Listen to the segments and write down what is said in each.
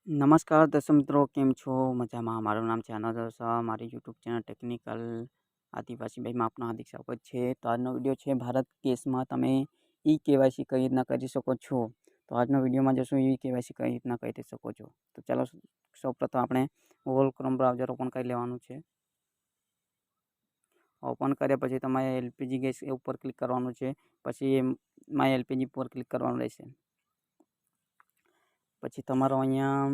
નમસ્કાર દર્શક મિત્રો, કેમ છો? મજામાં. મારું નામ છે આનંદ શાહ. મારી યુટ્યુબ ચેનલ ટેકનિકલ આદિવાસી ભાઈમાં આપનું હાર્દિક સ્વાગત છે. તો આજનો વિડીયો છે ભારત કેસમાં તમે ઈ કેવાયસી કઈ રીતના કરી શકો છો. તો આજનો વિડીયોમાં જશું ઈ કેવાયસી કઈ રીતના કરી શકો છો. તો ચાલો સૌપ્રથમ આપણે ગૂગલ ક્રોમ બ્રાઉઝર ઓપન કરી લેવાનું છે. ઓપન કર્યા પછી તમારે એલપીજી ગેસ ઉપર ક્લિક કરવાનું છે. પછી માય એલપીજી પર ક્લિક કરવાનું રહેશે. પછી તમારો અહીંયા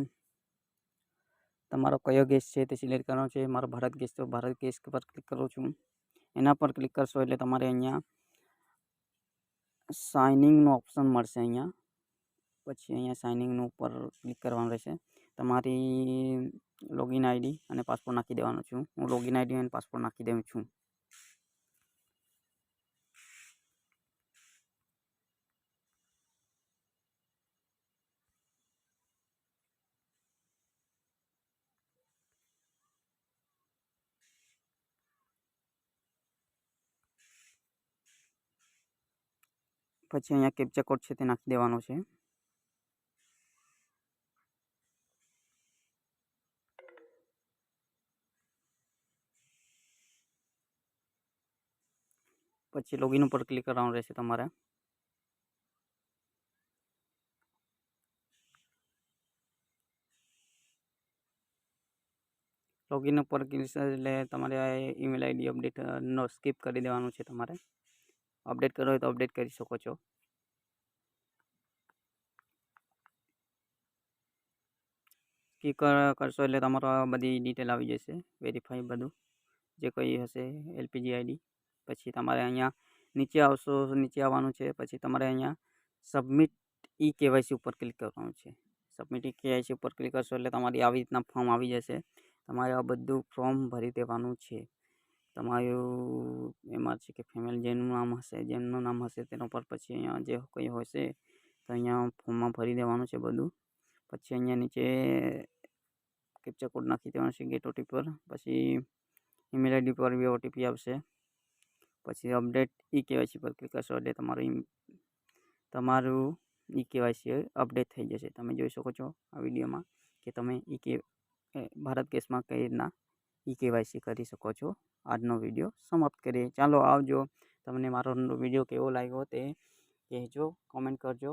તમારો કયો ગેસ છે તે સિલેક્ટ કરવાનો છે. મારો ભારત ગેસ તો ભારત ગેસ પર ક્લિક કરું છું. એના પર ક્લિક કરશો એટલે તમારે અહીંયા સાઇનિંગનો ઓપ્શન મળશે. પછી અહીંયા સાઇનિંગનું ઉપર ક્લિક કરવાનું રહેશે. તમારી લોગિન આઈડી અને પાસવર્ડ નાખી દેવાનો છું. હું લોગિન આઈડી અને પાસવર્ડ નાખી દઉં છું. પછી અહીંયા કેપ્ચા કોડ છે તે નાખી દેવાનો છે. પછી લોગિન ઉપર ક્લિક કરવાનું રહેશે તમારે. લોગિન ઉપર ક્લિક એટલે તમારે ઈમેલ આઈડી અપડેટ નો સ્કીપ કરી દેવાનું છે. તમારે અપડેટ કરવો હોય તો અપડેટ કરી શકો છો. સ્કીપ કરશો એટલે તમારો બધી ડિટેલ આવી જશે. વેરીફાઈ બધું જે કંઈ હશે એલપીજી આઈડી. પછી તમારે અહીંયા નીચે આવશો. નીચે આવવાનું છે. પછી તમારે અહીંયા સબમિટ ઈ કેવાયસી ઉપર ક્લિક કરવાનું છે. સબમિટ ઈ કેવાયસી ઉપર ક્લિક કરશો એટલે તમારી આવી રીતના ફોર્મ આવી જશે. તમારે આ બધું ફોર્મ ભરી દેવાનું છે. તમારું એમાં છે કે ફેમિલી જેનું નામ હશે તેના પર પછી અહીંયા જે કંઈ હશે તો અહીંયા ફોર્મમાં ભરી દેવાનું છે બધું. પછી અહીંયા નીચે કેપ્ચા કોડ નાખી દેવાનો છે ગેટ ઓટીપી પર. પછી ઈમેલ આઈડી પર બી ઓટીપી આવશે. પછી અપડેટ ઈ કેવાયસી પર ક્લિક કરશો એટલે તમારું ઈ કેવાયસી અપડેટ થઈ જશે. તમે જોઈ શકો છો આ વિડીયોમાં કે તમે ભારત કેસમાં કઈ રીતના ઈ કેવાયસી કરી શકો છો. આજનો વિડીયો સમાપ્ત કરીએ. ચાલો આવજો. તમને મારો વિડીયો કેવો લાગ્યો તે કહેજો, કોમેન્ટ કરજો.